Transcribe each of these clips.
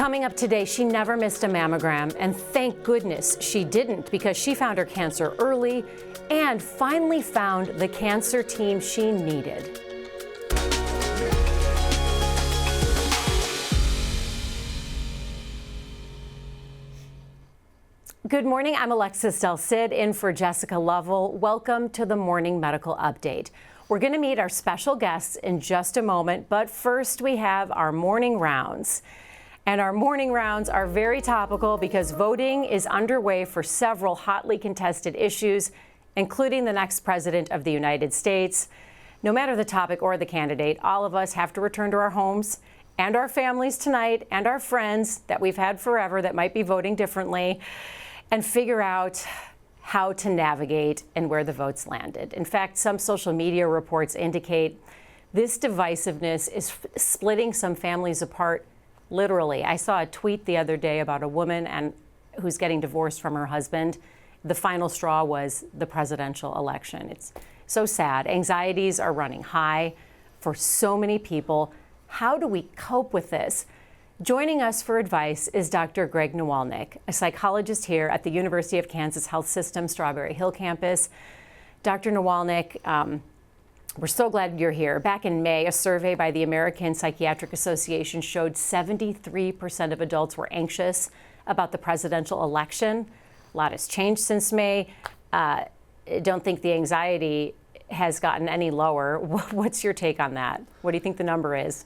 Coming up today, she never missed a mammogram, and thank goodness she didn't, because she found her cancer early and finally found the cancer team she needed. Good morning, I'm Alexis Del Cid in for Jessica Lovell. Welcome to the Morning Medical Update. We're going to meet our special guests in just a moment, but first we have our morning rounds. And our morning rounds are very topical because voting is underway for several hotly contested issues, including the next president of the United States. No matter the topic or the candidate, all of us have to return to our homes and our families tonight and our friends that we've had forever that might be voting differently and figure out how to navigate and where the votes landed. In fact, some social media reports indicate this divisiveness is splitting some families apart. Literally, I saw a tweet the other day about a woman who's getting divorced from her husband. The final straw was the presidential election. It's so sad. Anxieties are running high for so many people. How do we cope with this? Joining us for advice is Dr. Greg Nawalnik, a psychologist here at the University of Kansas Health System Strawberry Hill campus. Dr. Nawalnik, we're so glad you're here. Back in May, a survey by the American Psychiatric Association showed 73% of adults were anxious about the presidential election. A lot has changed since May. I don't think the anxiety has gotten any lower. What's your take on that? What do you think the number is?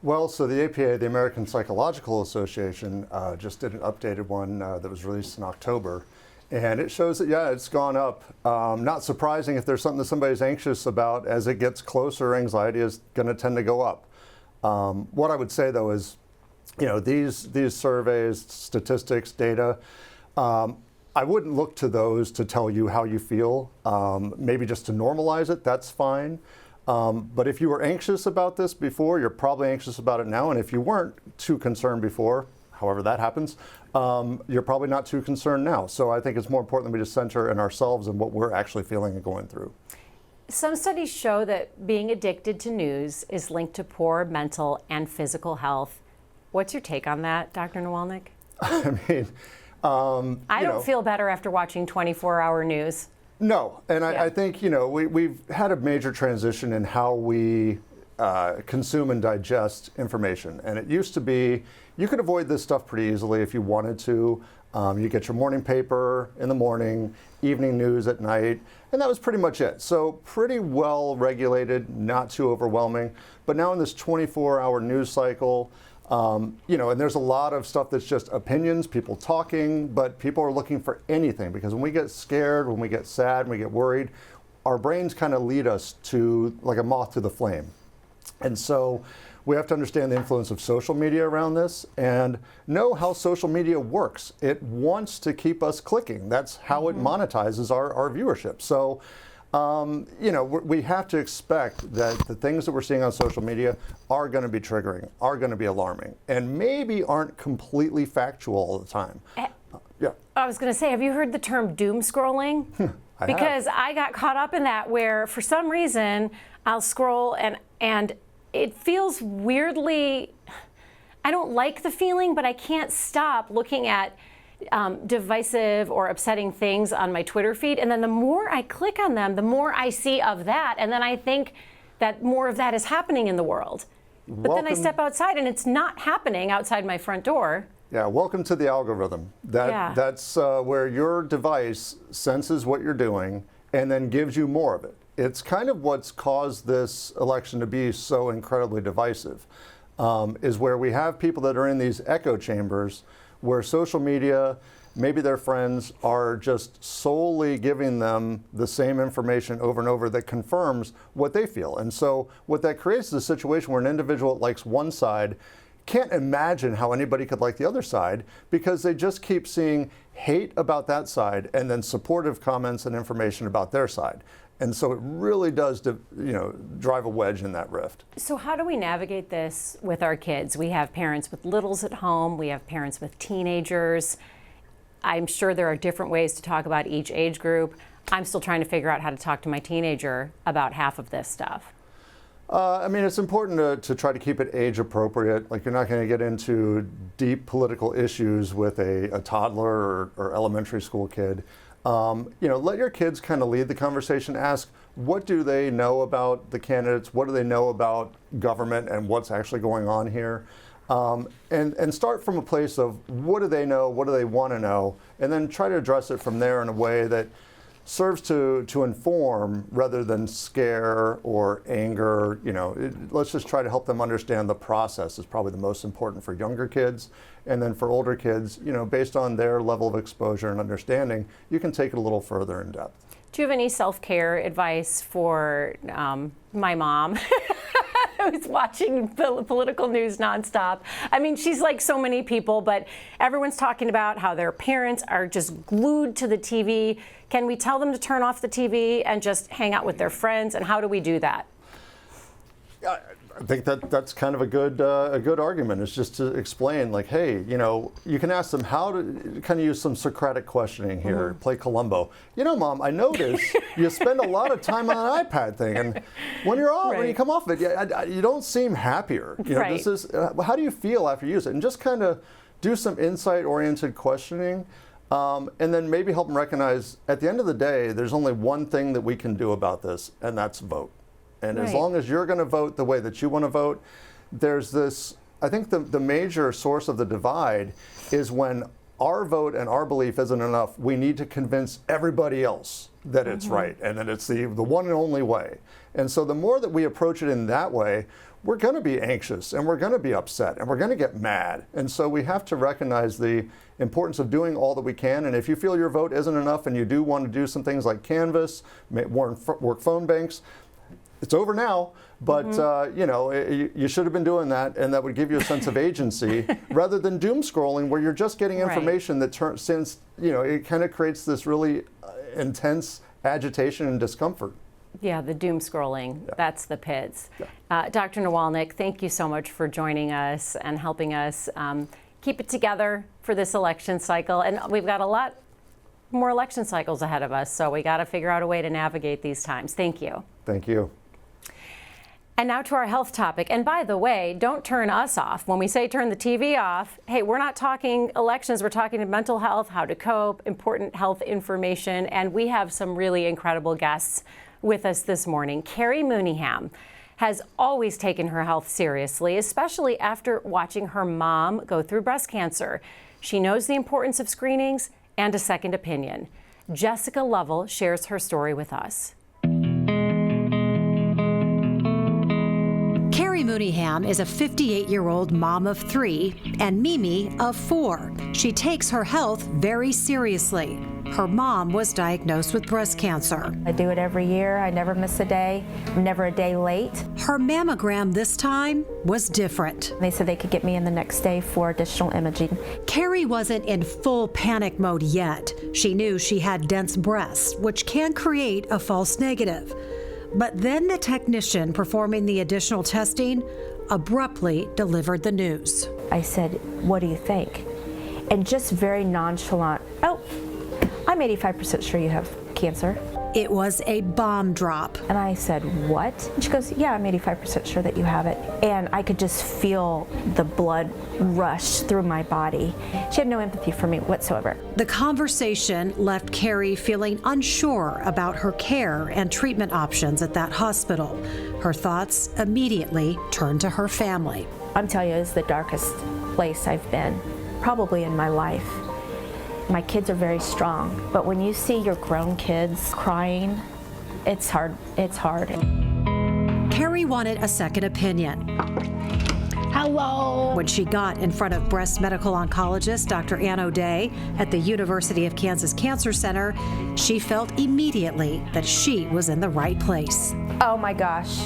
Well, so the APA, the American Psychological Association, just did an updated one that was released in October. And it shows that, yeah, it's gone up. Not surprising if there's something that somebody's anxious about. As it gets closer, anxiety is going to tend to go up. What I would say, though, is, you know, these surveys, statistics, data, I wouldn't look to those to tell you how you feel. Maybe just to normalize it, that's fine. But if you were anxious about this before, you're probably anxious about it now. And if you weren't too concerned before, however that happens, you're probably not too concerned now. So I think it's more important that we just center in ourselves and what we're actually feeling and going through. Some studies show that being addicted to news is linked to poor mental and physical health. What's your take on that, Dr. Nawalnik? I mean, I don't feel better after watching 24-hour news. No, and I think, you know, we've had a major transition in how we consume and digest information. And it used to be, you could avoid this stuff pretty easily if you wanted to. You get your morning paper in the morning, evening news at night, and that was pretty much it. So pretty well regulated, not too overwhelming. But now in this 24-hour news cycle, you know, and there's a lot of stuff that's just opinions, people talking, but people are looking for anything, because when we get scared, when we get sad, when we get worried, our brains kind of lead us to like a moth to the flame. And so we have to understand the influence of social media around this and know how social media works. It wants to keep us clicking. That's how it monetizes our viewership. So, you know, we have to expect that the things that we're seeing on social media are going to be triggering, are going to be alarming, and maybe aren't completely factual all the time. Yeah. I was going to say, have you heard the term doom scrolling? Because I got caught up in that, where for some reason I'll scroll and it feels weirdly, I don't like the feeling, but I can't stop looking at divisive or upsetting things on my Twitter feed. And then the more I click on them, the more I see of that. And then I think that more of that is happening in the world. But then I step outside and it's not happening outside my front door. Yeah, welcome to the algorithm. That's where your device senses what you're doing and then gives you more of it. It's kind of what's caused this election to be so incredibly divisive, is where we have people that are in these echo chambers where social media, maybe their friends, are just solely giving them the same information over and over that confirms what they feel. And so what that creates is a situation where an individual that likes one side can't imagine how anybody could like the other side, because they just keep seeing hate about that side and then supportive comments and information about their side. And so it really does, drive a wedge in that rift. So how do we navigate this with our kids? We have parents with littles at home. We have parents with teenagers. I'm sure there are different ways to talk about each age group. I'm still trying to figure out how to talk to my teenager about half of this stuff. I mean, it's important to try to keep it age appropriate. Like, you're not going to get into deep political issues with a toddler or elementary school kid. Let your kids kind of lead the conversation. Ask, what do they know about the candidates? What do they know about government and what's actually going on here? And start from a place of what do they know? What do they want to know? And then try to address it from there in a way that serves to inform rather than scare or anger. Let's just try to help them understand the process is probably the most important for younger kids. And then for older kids, based on their level of exposure and understanding, you can take it a little further in depth. Do you have any self-care advice for my mom? Who's watching political news nonstop? I mean, she's like so many people, but everyone's talking about how their parents are just glued to the TV. Can we tell them to turn off the TV and just hang out with their friends? And how do we do that? I think that's kind of a good argument. Is just to explain, like, hey, you can ask them how to kind of use some Socratic questioning here. Mm-hmm. Play Columbo. Mom, I notice you spend a lot of time on an iPad thing, and when you're off, when you come off of it, you don't seem happier. Right. This is how do you feel after you use it, and just kind of do some insight-oriented questioning. And then maybe help them recognize at the end of the day, there's only one thing that we can do about this, and that's vote. And as long as you're going to vote the way that you want to vote, there's this, I think the major source of the divide is when our vote and our belief isn't enough, we need to convince everybody else that it's right and that it's the one and only way. And so the more that we approach it in that way, we're going to be anxious and we're going to be upset and we're going to get mad. And so we have to recognize the importance of doing all that we can. And if you feel your vote isn't enough and you do want to do some things like canvass, work phone banks, it's over now, but you should have been doing that, and that would give you a sense of agency rather than doom scrolling where you're just getting information that it kind of creates this really intense agitation and discomfort. Yeah, the doom scrolling, that's the PIDs. Yeah. Dr. Nawalnik, thank you so much for joining us and helping us keep it together for this election cycle. And we've got a lot more election cycles ahead of us, so we got to figure out a way to navigate these times. Thank you. Thank you. And now to our health topic. And by the way, don't turn us off. When we say turn the TV off, hey, we're not talking elections. We're talking mental health, how to cope, important health information. And we have some really incredible guests with us this morning. Kerrie Mooneyham has always taken her health seriously, especially after watching her mom go through breast cancer. She knows the importance of screenings and a second opinion. Jessica Lovell shares her story with us. Kerrie Mooneyham is a 58-year-old mom of 3 and Mimi of 4. She takes her health very seriously. Her mom was diagnosed with breast cancer. I do it every year. I never miss a day. I'm never a day late. Her mammogram this time was different. They said they could get me in the next day for additional imaging. Kerrie wasn't in full panic mode yet. She knew she had dense breasts, which can create a false negative. But then the technician performing the additional testing abruptly delivered the news. I said, "What do you think?" And just very nonchalant, "Oh, I'm 85% sure you have cancer." It was a bomb drop. And I said, "What?" And she goes, "Yeah, I'm 85% sure that you have it." And I could just feel the blood rush through my body. She had no empathy for me whatsoever. The conversation left Kerrie feeling unsure about her care and treatment options at that hospital. Her thoughts immediately turned to her family. I'm telling you, it's the darkest place I've been, probably in my life. My kids are very strong, but when you see your grown kids crying, it's hard. It's hard. Kerrie wanted a second opinion. Hello. When she got in front of breast medical oncologist Dr. Ann O'Day at the University of Kansas Cancer Center, she felt immediately that she was in the right place. Oh my gosh.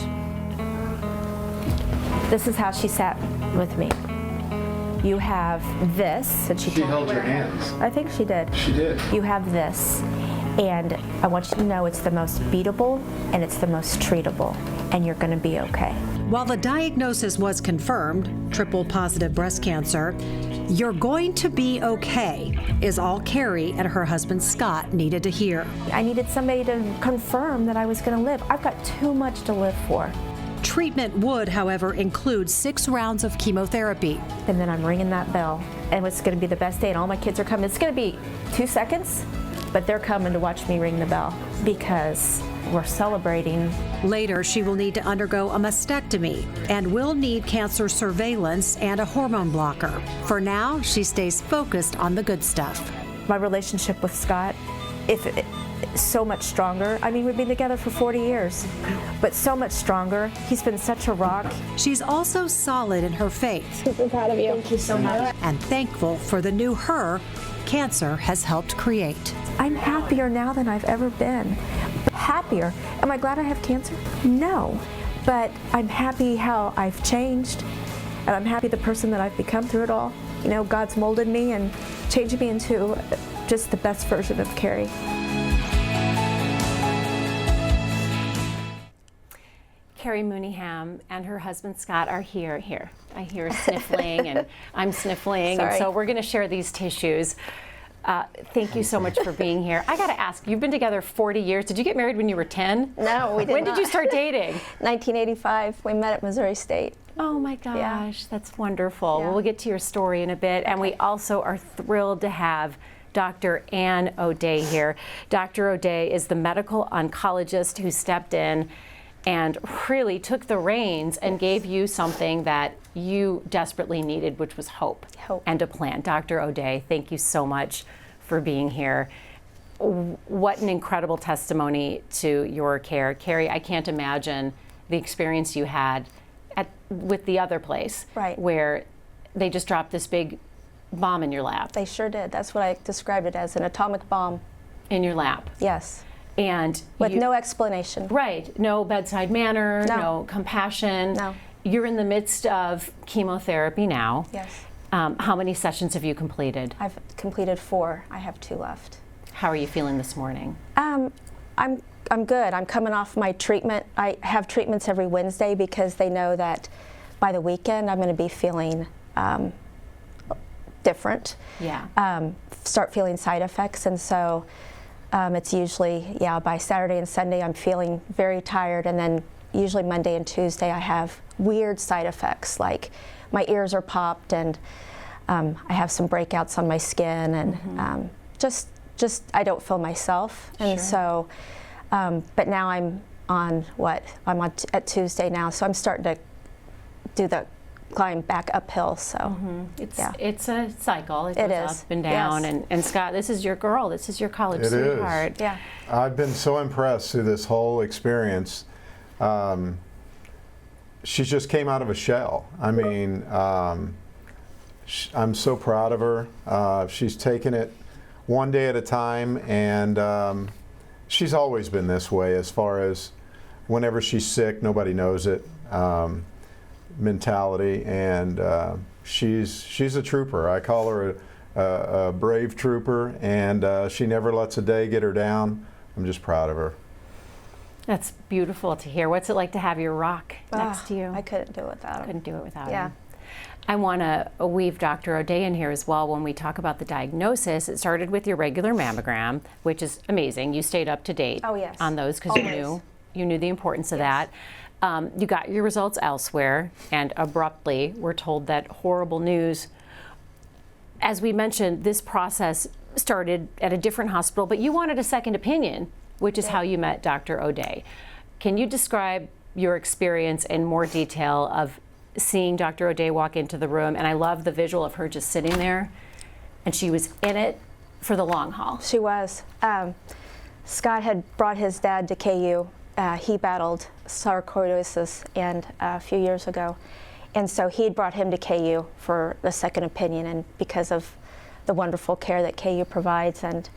This is how she sat with me. You have this. And she held your hands. I think she did. She did. You have this. And I want you to know it's the most beatable and it's the most treatable. And you're going to be okay. While the diagnosis was confirmed, triple positive breast cancer, "You're going to be okay," is all Kerrie and her husband Scott needed to hear. I needed somebody to confirm that I was going to live. I've got too much to live for. treatment would, however, include 6 rounds of chemotherapy. And then I'm ringing that bell, and it's going to be the best day, and all my kids are coming. It's going to be 2 seconds, but they're coming to watch me ring the bell because we're celebrating. Later, she will need to undergo a mastectomy and will need cancer surveillance and a hormone blocker. For now, she stays focused on the good stuff. My relationship with Scott, so much stronger. I mean, we've been together for 40 years, but so much stronger. He's been such a rock. She's also solid in her faith. Super proud of you. Thank you so much. And thankful for the new her cancer has helped create. I'm happier now than I've ever been. Happier. Am I glad I have cancer? No. But I'm happy how I've changed, and I'm happy the person that I've become through it all. You know, God's molded me and changed me into just the best version of Kerrie. Kerrie Mooneyham and her husband Scott are here. I hear sniffling and I'm sniffling. Sorry. And so we're going to share these tissues. Thank you so much for being here. I got to ask, you've been together 40 years. Did you get married when you were 10? No, we did When not. did you start dating? 1985. We met at Missouri State. Oh my gosh, Yeah. that's wonderful. Yeah. Well, we'll get to your story in a bit. And we also are thrilled to have Dr. Ann O'Day here. Dr. O'Day is the medical oncologist who stepped in and really took the reins and gave you something that you desperately needed, which was hope. And a plan. Dr. O'Day, thank you so much for being here. What an incredible testimony to your care. Kerrie, I can't imagine the experience you had with the other place, Right. where they just dropped this big bomb in your lap. They sure did. That's what I described it as, an atomic bomb. In your lap. Yes. And With no explanation. Right, no bedside manner, No. compassion. No. You're in the midst of chemotherapy now. Yes. How many sessions have you completed? I've completed 4. I have 2 left. How are you feeling this morning? I'm good. I'm coming off my treatment. I have treatments every Wednesday because they know that by the weekend I'm going to be feeling different. Yeah. Start feeling side effects, and so it's usually, by Saturday and Sunday I'm feeling very tired, and then usually Monday and Tuesday I have weird side effects, like my ears are popped, and I have some breakouts on my skin, and just I don't feel myself, and so, but now I'm on at Tuesday now, so I'm starting to do the climb back uphill, so It's a cycle. It It goes is. up and down. Yes. And Scott, this is your girl. This is your college It is. sweetheart. yeah. I've been so impressed through this whole experience. She just came out of a shell. I mean, I'm so proud of her. She's taken it one day at a time, and she's always been this way as far as whenever she's sick, nobody knows it mentality, and she's a trooper. I call her a brave trooper, and she never lets a day get her down. I'm just proud of her. That's beautiful to hear. What's it like to have your rock next to you? I couldn't do it without him. Couldn't do it without Yeah. him. I want to weave Dr. O'Day in here as well when we talk about the diagnosis. It started with your regular mammogram, which is amazing. You stayed up to date Oh, yes. on those because you knew the importance of that. You got your results elsewhere, and abruptly we're told that horrible news. As we mentioned, this process started at a different hospital, but you wanted a second opinion, which is how you met Dr. O'Day. Can you describe your experience in more detail of seeing Dr. O'Day walk into the room? And I love the visual of her just sitting there, and she was in it for the long haul. She was. Scott had brought his dad to KU. He battled sarcoidosis and a few years ago, and so he'd brought him to KU for the second opinion, and because of the wonderful care that KU provides. And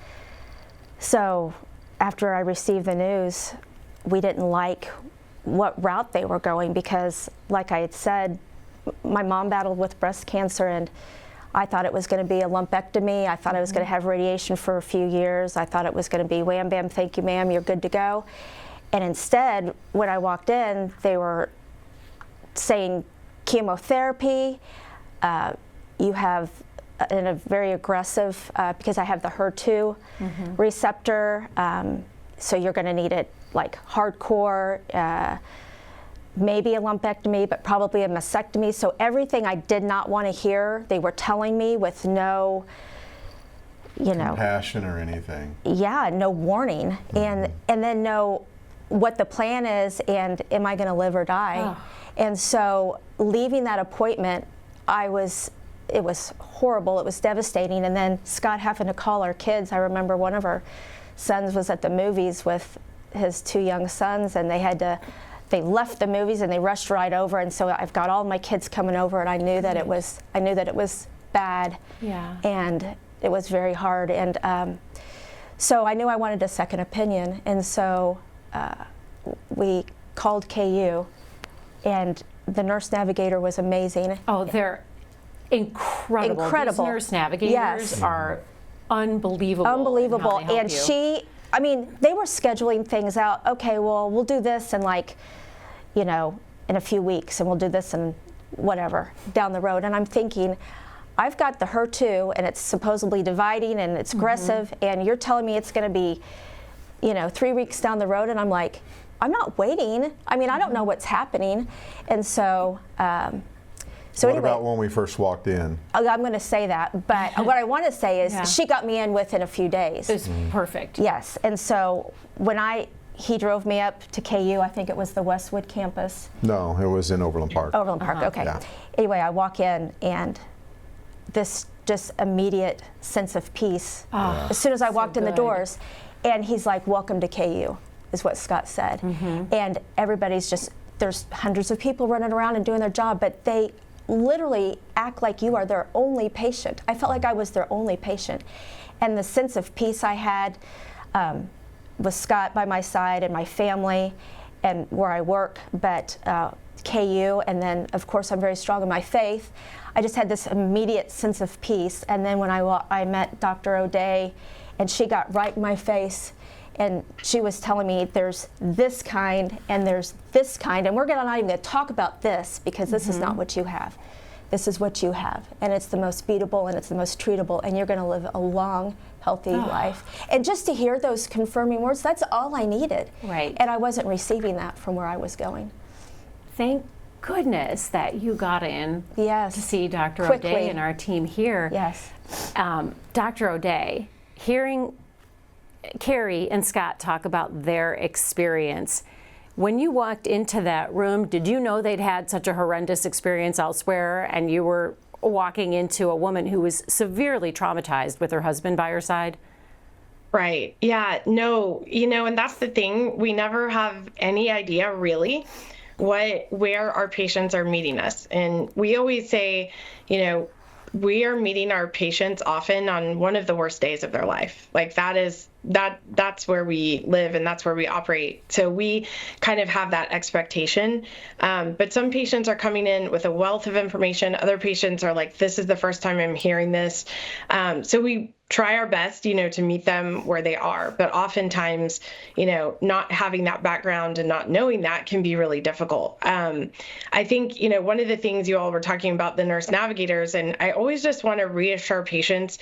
so after I received the news, we didn't like what route they were going because, like I had said, my mom battled with breast cancer, and I thought it was going to be a lumpectomy. I thought I was going to have radiation for a few years. I thought it was going to be wham, bam, thank you, ma'am, you're good to go. And instead, when I walked in, they were saying chemotherapy. You have a very aggressive, because I have the HER2 receptor, so you're going to need it like hardcore. maybe a lumpectomy, but probably a mastectomy. So everything I did not want to hear, they were telling me with no, compassion or anything. Yeah, no warning, and then no what the plan is, and am I going to live or die? Oh. And so leaving that appointment, it was horrible. It was devastating. And then Scott having to call our kids. I remember one of our sons was at the movies with his 2 young sons, and they left the movies and they rushed right over. And so I've got all my kids coming over, and I knew that it was bad. Yeah. And it was very hard. And so I knew I wanted a second opinion. And so we called KU, and the nurse navigator was amazing. Oh, they're incredible. These nurse navigators are unbelievable. Unbelievable. And they were scheduling things out. Okay, well, we'll do this in in a few weeks, and we'll do this in whatever down the road. And I'm thinking, I've got the HER2, and it's supposedly dividing, and it's aggressive, and you're telling me it's going to be, 3 weeks down the road, and I'm like, I'm not waiting. I don't know what's happening. And so, what about when we first walked in? I'm going to say that, but what I want to say is she got me in within a few days. It was perfect. Yes, and so when he drove me up to KU, I think it was the Westwood campus. No, it was in Overland Park. Overland Park, okay. Yeah. Anyway, I walk in, and this just immediate sense of peace. As soon as I walked in the doors, and he's like, "Welcome to KU," is what Scott said. And everybody's there's hundreds of people running around and doing their job, but they literally act like you are their only patient. I felt like I was their only patient. And the sense of peace I had with Scott by my side and my family and where I work, but KU, and then of course I'm very strong in my faith. I just had this immediate sense of peace. And then when I met Dr. O'Day, and she got right in my face, and she was telling me there's this kind and there's this kind, and we're not even going to talk about this because this is not what you have. This is what you have, and it's the most beatable and it's the most treatable, and you're going to live a long, healthy life. And just to hear those confirming words, that's all I needed. Right. And I wasn't receiving that from where I was going. Thank goodness that you got in to see Dr. Quickly. O'Day and our team here. Yes. Dr. O'Day, hearing Kerrie and Scott talk about their experience, when you walked into that room, did you know they'd had such a horrendous experience elsewhere, and you were walking into a woman who was severely traumatized with her husband by her side? Right. Yeah. No, and that's the thing. We never have any idea really where our patients are meeting us. And we always say, we are meeting our patients often on one of the worst days of their life. Like that's where we live and that's where we operate. So we kind of have that expectation. But some patients are coming in with a wealth of information. Other patients are like, this is the first time I'm hearing this. So we try our best, to meet them where they are. But oftentimes, not having that background and not knowing that can be really difficult. I think, one of the things you all were talking about, the nurse navigators, and I always just want to reassure patients.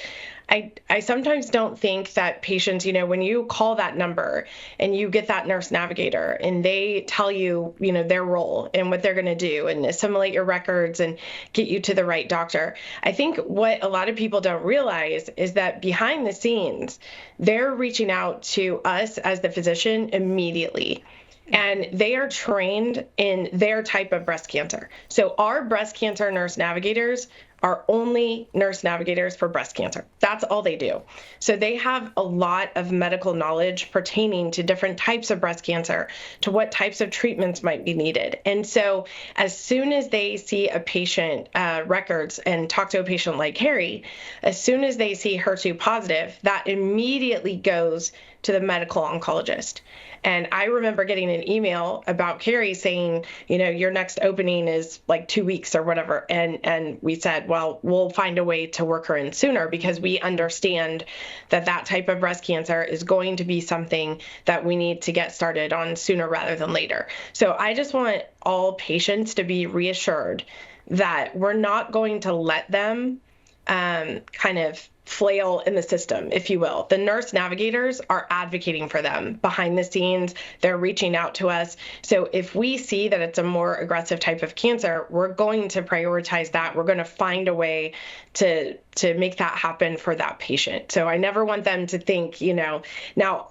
I sometimes don't think that patients, when you call that number and you get that nurse navigator and they tell you, their role and what they're going to do and assimilate your records and get you to the right doctor. I think what a lot of people don't realize is that behind the scenes, they're reaching out to us as the physician immediately. And they are trained in their type of breast cancer. So our breast cancer nurse navigators are only nurse navigators for breast cancer. That's all they do. So they have a lot of medical knowledge pertaining to different types of breast cancer, to what types of treatments might be needed. And so as soon as they see a patient records and talk to a patient like Kerrie, as soon as they see HER2 positive, that immediately goes to the medical oncologist. And I remember getting an email about Kerrie saying, your next opening is like 2 weeks or whatever. And we said, well, we'll find a way to work her in sooner because we understand that type of breast cancer is going to be something that we need to get started on sooner rather than later. So I just want all patients to be reassured that we're not going to let them kind of flail in the system, if you will. The nurse navigators are advocating for them behind the scenes. They're reaching out to us. So if we see that it's a more aggressive type of cancer, we're going to prioritize that. We're going to find a way to make that happen for that patient. So I never want them to think, now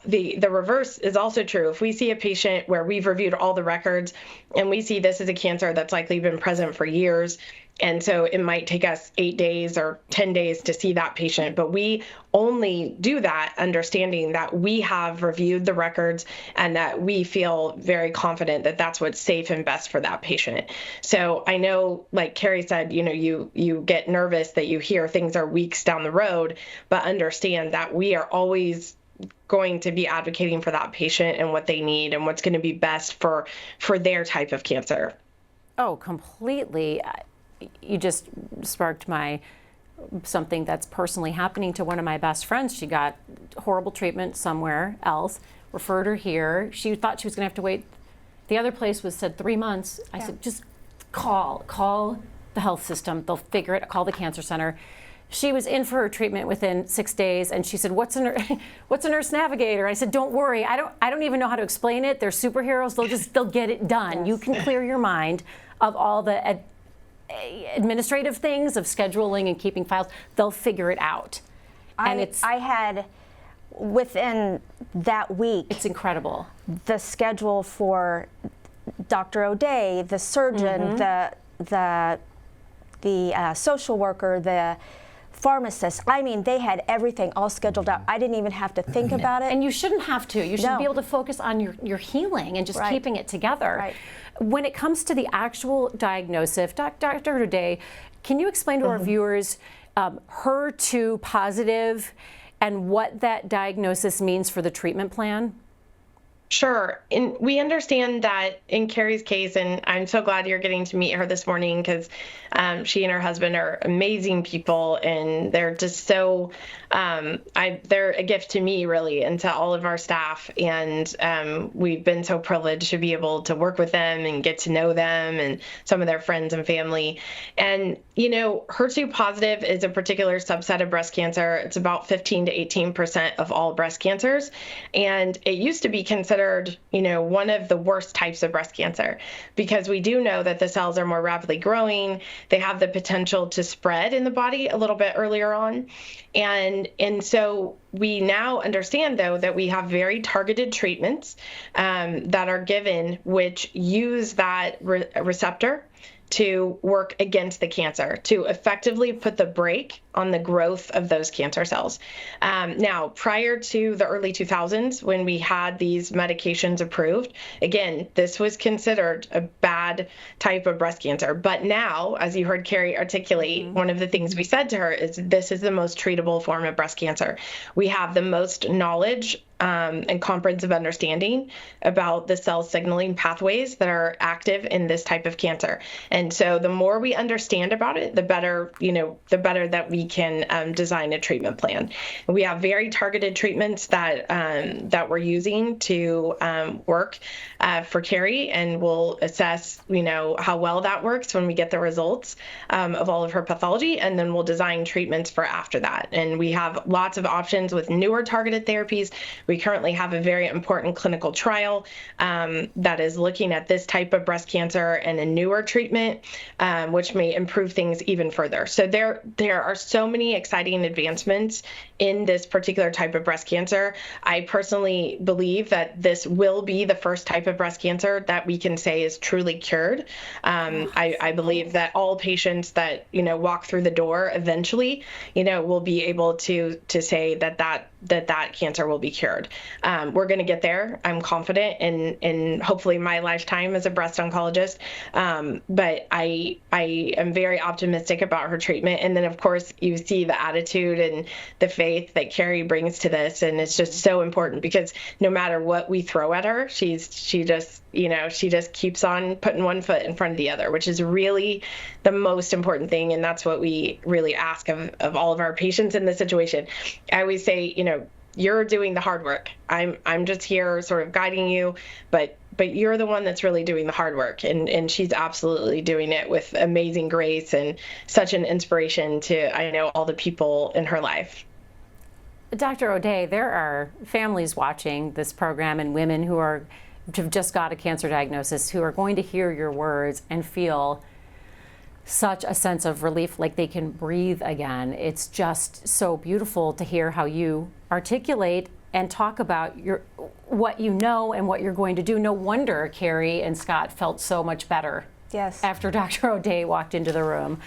the reverse is also true. If we see a patient where we've reviewed all the records and we see this is a cancer that's likely been present for years, and so it might take us 8 days or 10 days to see that patient, but we only do that understanding that we have reviewed the records and that we feel very confident that that's what's safe and best for that patient. So I know, like Kerrie said, you get nervous that you hear things are weeks down the road, but understand that we are always going to be advocating for that patient and what they need and what's going to be best for their type of cancer. Oh, completely. You just sparked something that's personally happening to one of my best friends. She got horrible treatment somewhere else, referred her here. She thought she was going to have to wait. The other place said 3 months. I said, just call the health system. They'll figure it. Call the cancer center. She was in for her treatment within 6 days, and she said, "What's a nurse navigator?" I said, "Don't worry. I don't even know how to explain it. They're superheroes. They'll get it done. Yes. You can clear your mind of all the administrative things of scheduling and keeping files. They'll figure it out." And I had, within that week, it's incredible. The schedule for Dr. O'Day, the surgeon, the social worker, the pharmacist. I mean, they had everything all scheduled out. I didn't even have to think about it. And you shouldn't have to. You should be able to focus on your healing and just keeping it together. Right. When it comes to the actual diagnosis, Dr. O'Day, can you explain to our viewers HER2 positive and what that diagnosis means for the treatment plan? Sure. And we understand that in Kerrie's case, and I'm so glad you're getting to meet her this morning because she and her husband are amazing people, and they're just so, they're a gift to me, really, and to all of our staff. And we've been so privileged to be able to work with them and get to know them and some of their friends and family. And, HER2 positive is a particular subset of breast cancer. It's about 15 to 18% of all breast cancers. And it used to be considered, one of the worst types of breast cancer, because we do know that the cells are more rapidly growing. They have the potential to spread in the body a little bit earlier on. And so we now understand, though, that we have very targeted treatments that are given, which use that receptor to work against the cancer, to effectively put the brake on the growth of those cancer cells. Now, prior to the early 2000s, when we had these medications approved, again, this was considered a bad type of breast cancer. But now, as you heard Kerrie articulate, one of the things we said to her is this is the most treatable form of breast cancer. We have the most knowledge and comprehensive understanding about the cell signaling pathways that are active in this type of cancer. And so the more we understand about it, the better that we can design a treatment plan. We have very targeted treatments that we're using to work for Kerrie, and we'll assess, how well that works when we get the results of all of her pathology, and then we'll design treatments for after that. And we have lots of options with newer targeted therapies. We currently have a very important clinical trial that is looking at this type of breast cancer and a newer treatment, which may improve things even further. So there are so many exciting advancements in this particular type of breast cancer. I personally believe that this will be the first type of breast cancer that we can say is truly cured. I believe that all patients that walk through the door eventually, will be able to say that cancer will be cured. We're going to get there. I'm confident in hopefully my lifetime as a breast oncologist. But I am very optimistic about her treatment. And then, of course, you see the attitude and the faith that Kerrie brings to this. And it's just so important because no matter what we throw at her, she just keeps on putting one foot in front of the other, which is really the most important thing. And that's what we really ask of all of our patients in this situation. I always say, you're doing the hard work. I'm just here sort of guiding you, but but you're the one that's really doing the hard work. And she's absolutely doing it with amazing grace and such an inspiration to, I know, all the people in her life. Dr. O'Day, there are families watching this program and women who have just got a cancer diagnosis who are going to hear your words and feel such a sense of relief, like they can breathe again. It's just so beautiful to hear how you articulate and talk about what you know and what you're going to do. No wonder Kerrie and Scott felt so much better. Yes. After Dr. O'Day walked into the room.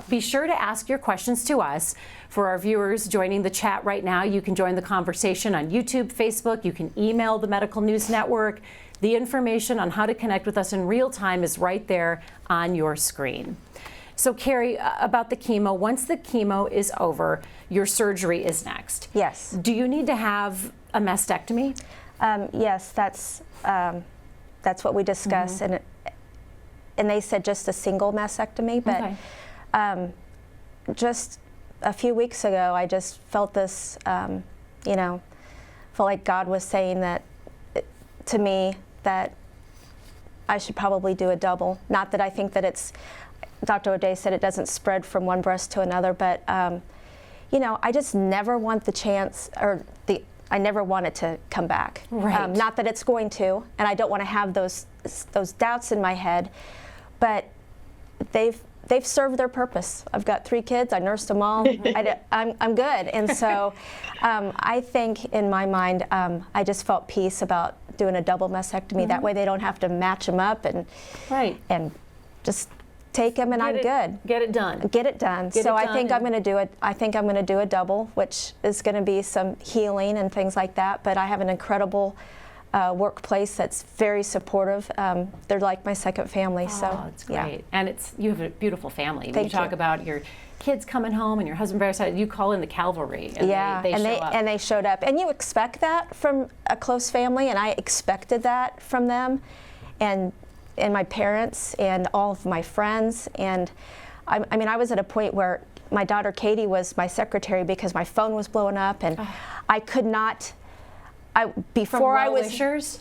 Be sure to ask your questions to us. For our viewers joining the chat right now, you can join the conversation on YouTube, Facebook. You can email the Medical News Network. The information on how to connect with us in real time is right there on your screen. So Kerrie, about the chemo, once the chemo is over, your surgery is next. Yes. Do you need to have a mastectomy? Yes, that's what we discussed, and they said just a single mastectomy, but just a few weeks ago, I just felt this, felt like God was saying that to me that I should probably do a double. Not that I think that it's, Dr. O'Day said it doesn't spread from one breast to another, but I just never want the chance, I never want it to come back. Right. Not that it's going to, and I don't want to have those doubts in my head, but they've served their purpose. I've got 3 kids. I nursed them all. I'm good, and so I think in my mind, I just felt peace about doing a double mastectomy. That way, they don't have to match them up and just take them, and I'm good. Get it done. Get it done. I think I'm going to do it. I think I'm going to do a double, which is going to be some healing and things like that. But I have an incredible workplace that's very supportive. They're like my second family. It's great. And you have a beautiful family. Thank you talk about your kids coming home and your husband very excited. You call in the cavalry. And they show up. And they showed up. And you expect that from a close family, and I expected that from them. And my parents and all of my friends. And I was at a point where my daughter Katie was my secretary because my phone was blowing up, and I could not. Before I was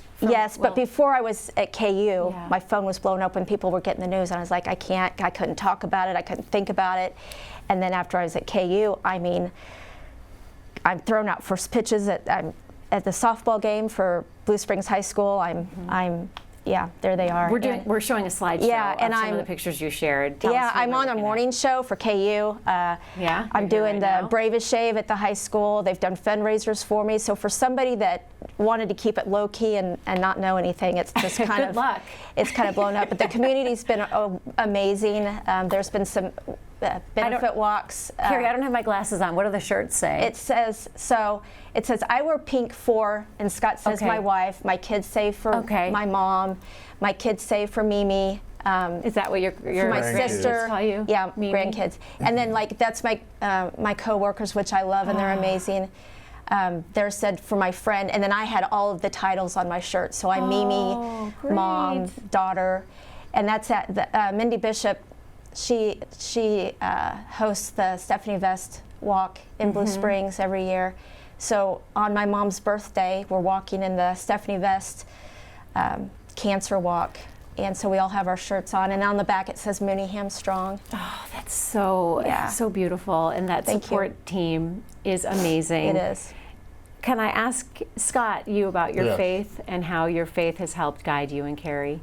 but before I was at KU, my phone was blowing up when people were getting the news, and I was like, I couldn't talk about it, I couldn't think about it. And then after I was at KU, I'm throwing out first pitches at the softball game for Blue Springs High School. There they are. We're showing a slideshow of some of the pictures you shared. Tell us I'm on a morning show for KU. I'm doing the Bravest Shave at the high school. They've done fundraisers for me. So for somebody that wanted to keep it low key and not know anything, it's just kind of luck. It's kind of blown up. But the community's been amazing. There's been some benefit walks. Kerrie, I don't have my glasses on. What do the shirts say? It says I wear pink for, and Scott says my wife. My kids say for my mom. My kids say for Mimi. Is that what your my sister? Call you? Yeah, Mimi? Grandkids. And then that's my coworkers, which I love, and they're amazing. They're said for my friend, and then I had all of the titles on my shirt. So I'm Mimi, mom, daughter, and that's at Mindy Bishop. She hosts the Stephanie Vest Walk in Blue Springs every year. So on my mom's birthday, we're walking in the Stephanie Vest Cancer Walk. And so we all have our shirts on. And on the back it says Mooneyham Strong. Oh, that's so beautiful. And that support team is amazing. It is. Can I ask Scott you about your faith and how your faith has helped guide you and Kerrie?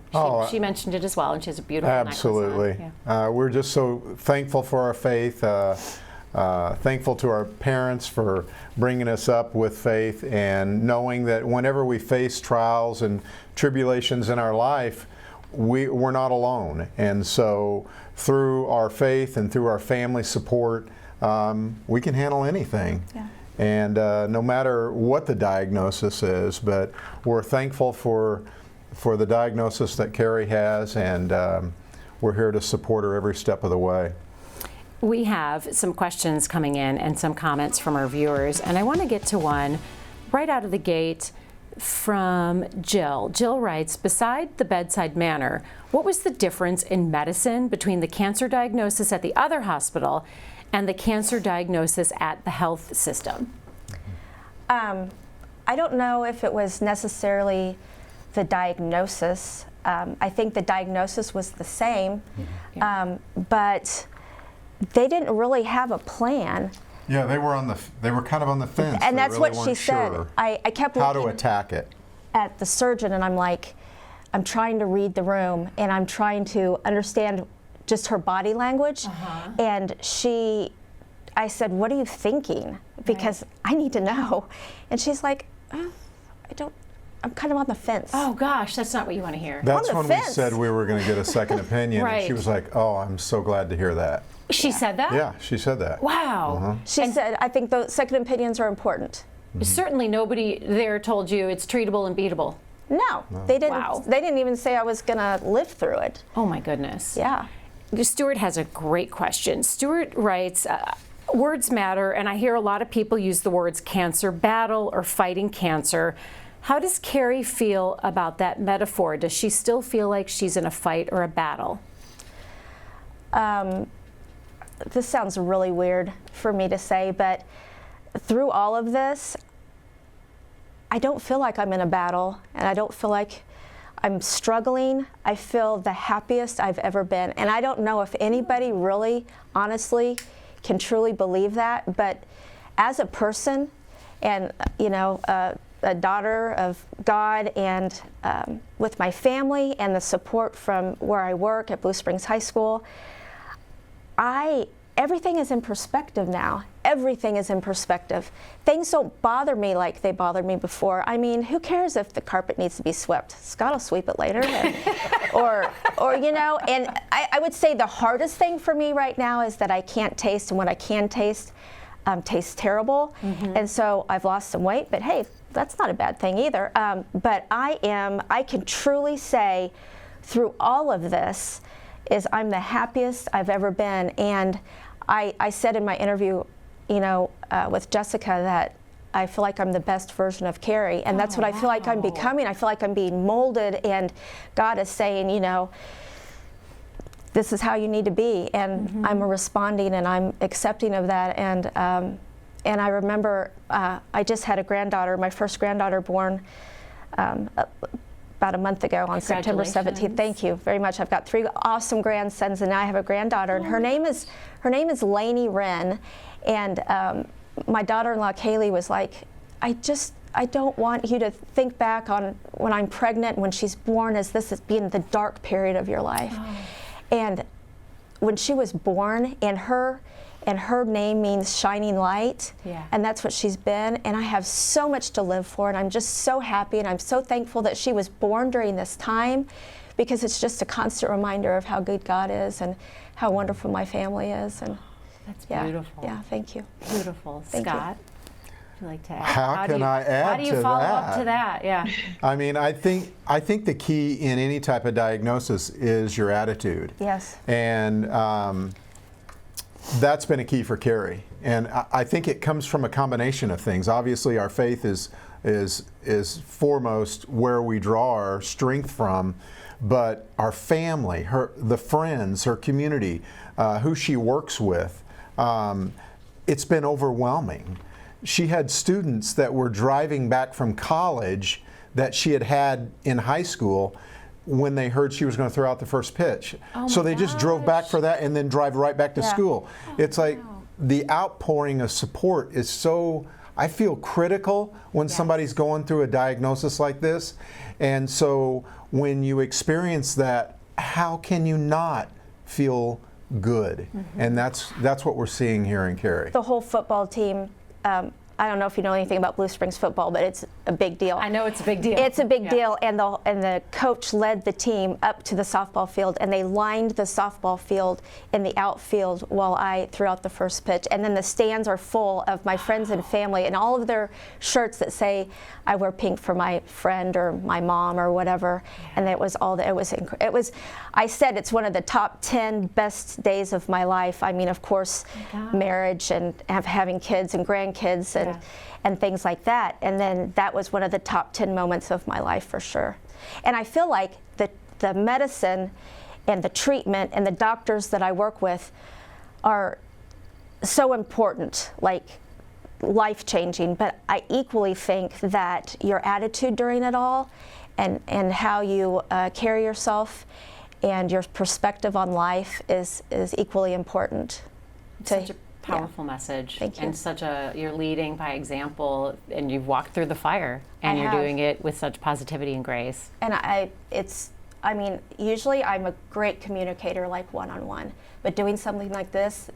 She mentioned it as well, and she has a beautiful absolutely. necklace on. We're just so thankful for our faith, thankful to our parents for bringing us up with faith, and knowing that whenever we face trials and tribulations in our life, we're not alone. And so through our faith and through our family support, we can handle anything. Yeah. And no matter what the diagnosis is, but we're thankful for the diagnosis that Kerrie has, and we're here to support her every step of the way. We have some questions coming in and some comments from our viewers, and I want to get to one right out of the gate from Jill. Jill writes, beside the bedside manner, what was the difference in medicine between the cancer diagnosis at the other hospital and the cancer diagnosis at the health system? I don't know if it was necessarily the diagnosis. I think the diagnosis was the same, but they didn't really have a plan. Yeah, they were kind of on the fence. And They that's really what weren't she said. sure I kept how to looking attack it. at the surgeon, and I'm like, I'm trying to read the room, and I'm trying to understand just her body language. And I said, what are you thinking? Because I need to know. And she's like, I'm kind of on the fence. Oh gosh, that's not what you want to hear. That's On the when fence. we said we were going to get a second opinion. And she Right. was like, oh, I'm so glad to hear that. She said that? Yeah, she said that. Wow. She said, I think the second opinions are important. Certainly nobody there told you it's treatable and beatable. No, they didn't. Wow. They didn't even say I was going to live through it. Oh my goodness. Yeah. Stuart has a great question. Stuart writes, words matter, and I hear a lot of people use the words cancer battle or fighting cancer. How does Kerrie feel about that metaphor? Does she still feel like she's in a fight or a battle? This sounds really weird for me to say, but through all of this, I don't feel like I'm in a battle, and I don't feel like I'm struggling. I feel the happiest I've ever been. And I don't know if anybody really, honestly, can truly believe that, but as a person and, a daughter of God, and with my family and the support from where I work at Blue Springs High School, everything is in perspective now. Everything is in perspective. Things don't bother me like they bothered me before. I mean, who cares if the carpet needs to be swept? Scott will sweep it later. And I would say the hardest thing for me right now is that I can't taste, and what I can taste tastes terrible. And so I've lost some weight, but hey, that's not a bad thing either. But I can truly say through all of this is I'm the happiest I've ever been. And I said in my interview, with Jessica, that I feel like I'm the best version of Kerrie, and that's what I feel like I'm becoming. I feel like I'm being molded, and God is saying, this is how you need to be, and I'm responding, and I'm accepting of that. And I remember I just had a granddaughter, my first granddaughter born about a month ago on September 17th. Thank you very much. I've got 3 awesome grandsons, and now I have a granddaughter, and her name is Lainey Wren. And my daughter-in-law Kaylee was like, I don't want you to think back on when I'm pregnant, when she's born, as this as being the dark period of your life. And when she was born, and her name means shining light, and that's what she's been. And I have so much to live for, and I'm just so happy, and I'm so thankful that she was born during this time, because it's just a constant reminder of how good God is and how wonderful my family is. And That's beautiful. Yeah, thank you. Beautiful. Thank you. Scott, would you like to add? How can I add How do you to follow that? up to that? Yeah. I mean, I think the key in any type of diagnosis is your attitude. Yes. And that's been a key for Kerrie. And I think it comes from a combination of things. Obviously, our faith is foremost where we draw our strength from, but our family, the friends, her community, who she works with, it's been overwhelming. She had students that were driving back from college that she had in high school when they heard she was going to throw out the first pitch. So they just drove back for that and then drive right back to school. It's like the outpouring of support is so, I feel, critical when somebody's going through a diagnosis like this. And so when you experience that, how can you not feel good? And that's what we're seeing here in Kerrie. The whole football team, I don't know if you know anything about Blue Springs football, but it's a big deal. I know it's a big deal. It's a big deal, and the coach led the team up to the softball field, and they lined the softball field in the outfield while I threw out the first pitch. And then the stands are full of my friends and family, and all of their shirts that say I wear pink for my friend or my mom or whatever. And it was all that. It was. I said it's one of the top 10 best days of my life. I mean, of course, marriage and having kids and grandkids and things like that. And then that was one of the top 10 moments of my life for sure. And I feel like the medicine and the treatment and the doctors that I work with are so important, like life-changing. But I equally think that your attitude during it all and how you carry yourself and your perspective on life is equally important. Such a powerful message. Thank you. And you're leading by example, and you've walked through the fire, and you're doing it with such positivity and grace. And I mean, usually I'm a great communicator, like one-on-one, but doing something like this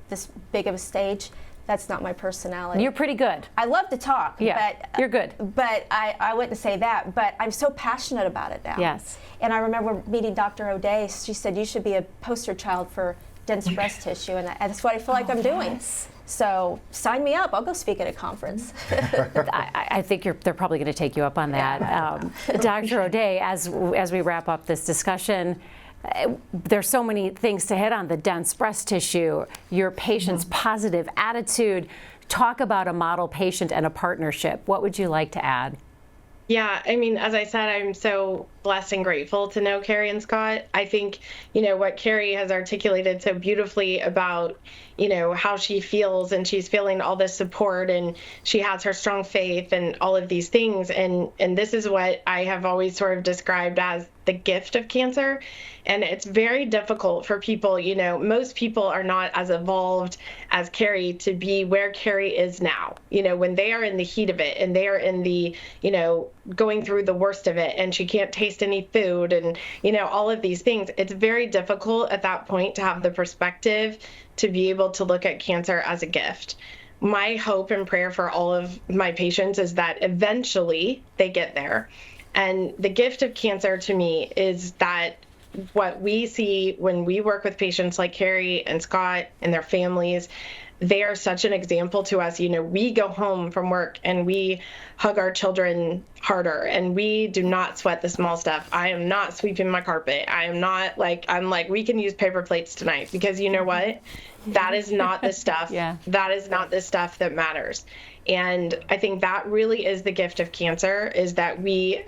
big of a stage, that's not my personality. You're pretty good. I love to talk, but you're good. But I wouldn't say that, but I'm so passionate about it now. Yes. And I remember meeting Dr. O'Day. She said, you should be a poster child for dense breast tissue, and that's what I feel like I'm doing. So sign me up. I'll go speak at a conference. I think they're probably going to take you up on that. Dr. O'Day, as we wrap up this discussion, there's so many things to hit on: the dense breast tissue, your patient's positive attitude. Talk about a model patient and a partnership. What would you like to add? Yeah, I mean, as I said, I'm so blessed and grateful to know Kerrie and Scott. I think, what Kerrie has articulated so beautifully about, how she feels, and she's feeling all this support, and she has her strong faith and all of these things. And this is what I have always sort of described as the gift of cancer. And it's very difficult for people, most people are not as evolved as Kerrie to be where Kerrie is now, when they are in the heat of it and they are in the, going through the worst of it, and she can't taste any food and, all of these things. It's very difficult at that point to have the perspective to be able to look at cancer as a gift. My hope and prayer for all of my patients is that eventually they get there. And the gift of cancer to me is that what we see when we work with patients like Kerrie and Scott and their families, they are such an example to us. We go home from work and we hug our children harder, and we do not sweat the small stuff. I am not sweeping my carpet. I'm like, we can use paper plates tonight, because you know what? That is not the stuff. That is not the stuff that matters. And I think that really is the gift of cancer, is that we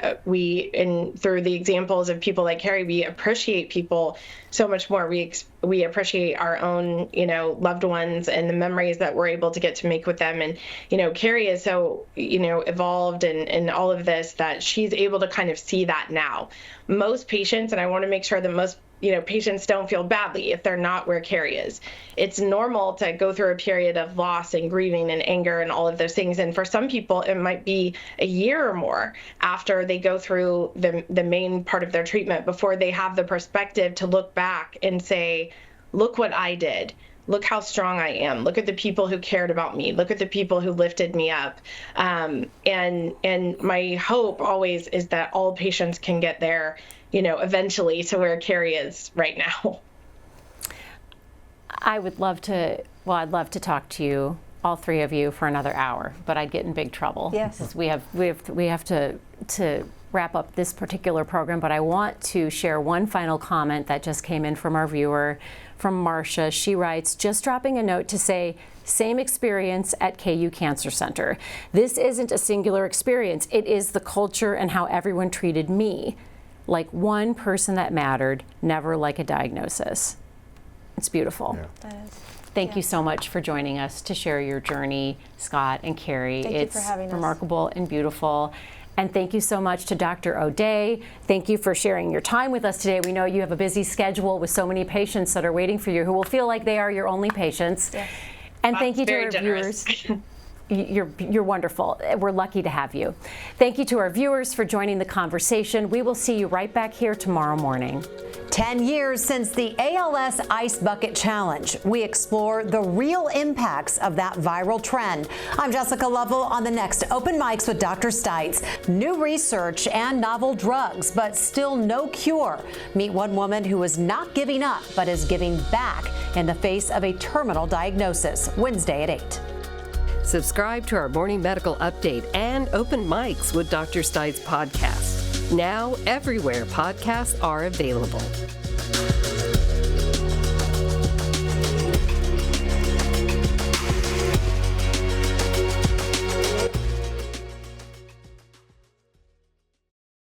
through the examples of people like Kerrie, we appreciate people so much more. We appreciate our own, loved ones and the memories that we're able to get to make with them. And, Kerrie is so, evolved and all of this, that she's able to kind of see that now. Most patients, and I want to make sure that most patients don't feel badly if they're not where Kerrie is. It's normal to go through a period of loss and grieving and anger and all of those things. And for some people, it might be a year or more after they go through the main part of their treatment before they have the perspective to look back and say, look what I did. Look how strong I am. Look at the people who cared about me. Look at the people who lifted me up. And my hope always is that all patients can get there, eventually, to where Kerrie is right now. I'd love to talk to you, all three of you, for another hour, but I'd get in big trouble. Yes. Because we have to wrap up this particular program, but I want to share one final comment that just came in from our viewer, from Marcia. She writes, just dropping a note to say, same experience at KU Cancer Center. This isn't a singular experience. It is the culture and how everyone treated me. Like one person that mattered, never like a diagnosis. It's beautiful. Yeah. That is. Thank you so much for joining us to share your journey, Scott and Kerrie. Thank you for having us. Remarkable and beautiful. And thank you so much to Dr. O'Day. Thank you for sharing your time with us today. We know you have a busy schedule with so many patients that are waiting for you, who will feel like they are your only patients. Yeah. And thank you to our viewers. You're wonderful. We're lucky to have you. Thank you to our viewers for joining the conversation. We will see you right back here tomorrow morning. 10 years since the ALS Ice Bucket Challenge. We explore the real impacts of that viral trend. I'm Jessica Lovell on the next Open Mics with Dr. Stites. New research and novel drugs, but still no cure. Meet one woman who is not giving up, but is giving back in the face of a terminal diagnosis. Wednesday at 8. Subscribe to our Morning Medical Update and Open Mics with Dr. Stites podcast. Now everywhere podcasts are available.